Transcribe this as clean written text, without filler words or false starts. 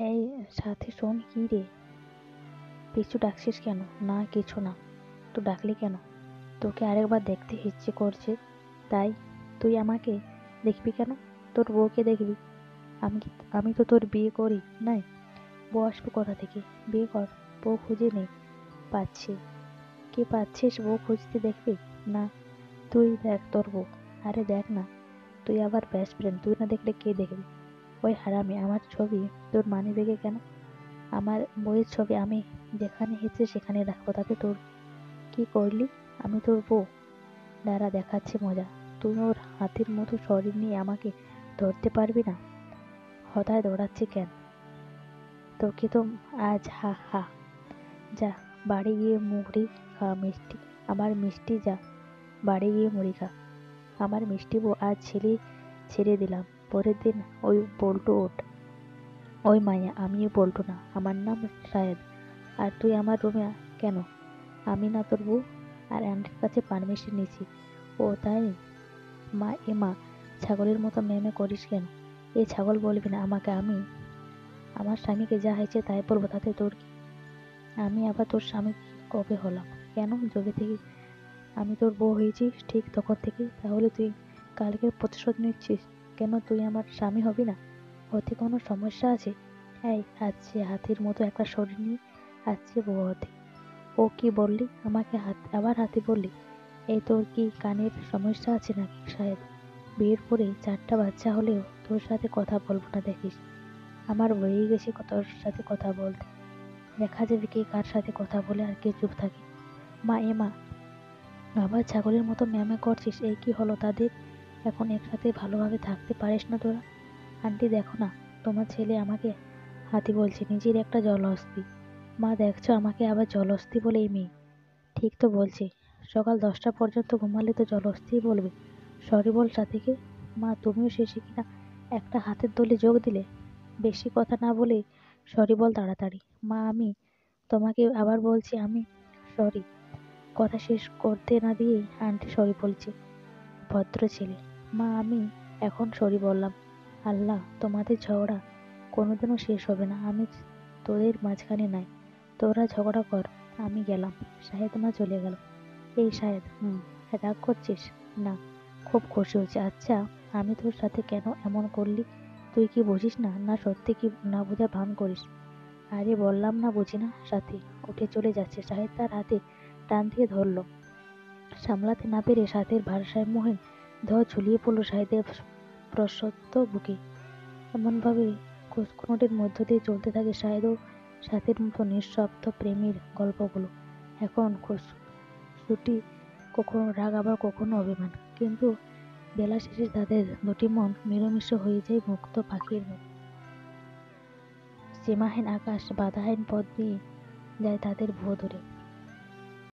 এই সাথে শোন, কি রে, পিছু ডাকছিস কেন? না কিছু না। তো ডাকলি কেন? তোকে আরেকবার দেখতে ইচ্ছে করছে তাই। তুই আমাকে দেখবি কেন? তোর বউকে দেখবি। আমি আমি তো তোর বিয়ে করি নাই। বউ আসবে কোথা থেকে? বিয়ে কর। বউ খুঁজে নেই। পাচ্ছি। কে পাচ্ছিস বউ খুঁজতে দেখবি? না, তুই দেখ তোর বউ। আরে দেখ না, তুই আবার বেস্ট ফ্রেন্ড, তুই না দেখলে কে দেখবে? ওই হারামি, আমার ছবি তোর মানিব্যাগে কেন? আমার বইয়ের ছবি আমি যেখানে ইচ্ছে সেখানে রাখবো, তাতে তোর কি করলি? আমি তোর বউ। দাঁড়া, দেখাচ্ছি মজা। তুই ওর হাতির মতো শরীর নিয়ে আমাকে ধরতে পারবি না। হঠাৎ দৌড়াচ্ছি কেন? তোকে তো আজ হা হা। যা বাড়ি গিয়ে মুড়ি খা, মিষ্টি। আমার মিষ্টি, যা বাড়ি গিয়ে মুড়ি খা। আমার মিষ্টি বউ আজ ছেড়ে দিলাম। পরের দিন ওই বল্টু ওঠ। ওই মাইয়া, আমি বল্টু না, আমার নাম শাহেদ। আর তুই আমার রুমে কেন? আমি না তোর বউ? আর আন্টির কাছে পারমিশন নিয়েছি। ও তাই? মা, এ মা, ছাগলের মতো মেমে করিস কেন? এই ছাগল বলবি না আমাকে। আমি আমার স্বামীকে যা হয়েছে তাই বলবো, তাতে তোর কি? আমি আবার তোর স্বামী কবে হলাম? কেন? যবে থেকে আমি তোর বউ হয়েছি ঠিক তখন থেকেই। তাহলে তুই কালকের প্রতিশোধ নিচ্ছিস কেন? তুই আমার স্বামী হবি না? হতে কোনো সমস্যা আছে? এই আসছে হাতির মতো একটা শরীর নিয়ে, আসছে বউ হতে। ও কি বললি? আমাকে আবার হাতি বললি? এই তোর কি কানের সমস্যা আছে নাকি শায়দ? বিয়ের পরে 4টা বাচ্চা হলেও তোর সাথে কথা বলবো না দেখিস। আমার হয়েই গেছে তোর সাথে কথা বলতে। দেখা যাবে কে কার সাথে কথা বলে আর কে চুপ থাকে। মা, এ মা, আবার ছাগলের মতো ম্যামে করছিস? এই কি হলো তাদের? এখন একসাথে ভালোভাবে থাকতে পারিস না তোরা? আন্টি দেখো না, তোমার ছেলে আমাকে হাতি বলছে, নিজের একটা জলহস্তি। মা দেখছো, আমাকে আবার জলহস্তি বলে এই মেয়ে। ঠিক তো বলছি। সকাল 10টা পর্যন্ত ঘুমালে তো জলহস্তিই বলবে। সরি বল সাথীকে। মা, তুমিও শেষে কিনা একটা হাতের দলে যোগ দিলে। বেশি কথা না বলে সরি বল তাড়াতাড়ি। মা, আমি তোমাকে আবার বলছি, আমি সরি। কথা শেষ করতে না দিয়েই আন্টি সরি বলছে। ভদ্র ছেলে। মা, আমি এখন সরি বললাম। আল্লাহ, তোমাদের ঝগড়া কোনোদিনও শেষ হবে না। আমি তোদের মাঝখানে নাই। তোরা ঝগড়া কর, আমি গেলাম। শাহেদ মা চলে গেল। এই শাহেদ, রাগ করছিস? না, খুব খুশি হচ্ছে। আচ্ছা, আমি তোর সাথে কেন এমন করলি? তুই কি বুঝিস না? না সত্যি কি না বোঝা ভান করিস? আরে বললাম না বুঝি না। সাথী উঠে চলে যাচ্ছে। শাহেদ তার হাতে টান দিয়ে ধরল। সামলাতে না পেরে সাথের ভারসাম্যহীন ধর ঝুলিয়ে পড়ল শাহেদের প্রশস্ত বুকে। এমনভাবে খুঁতখুঁটির মধ্য দিয়ে চলতে থাকে শাহেদ ও সাথের মতো নিঃশব্দ প্রেমের গল্পগুলো। এখন খুঁতখুঁটি, কখনো রাগ, আবার কখনো অভিমান। কিন্তু বেলা শেষে তাদের দুটি মন মিলেমিশ হয়ে যায় মুক্ত পাখির মতো। সীমাহীন আকাশ, বাধাহীন পথ দিয়ে যায় তাদের ভুয়ো ধরে।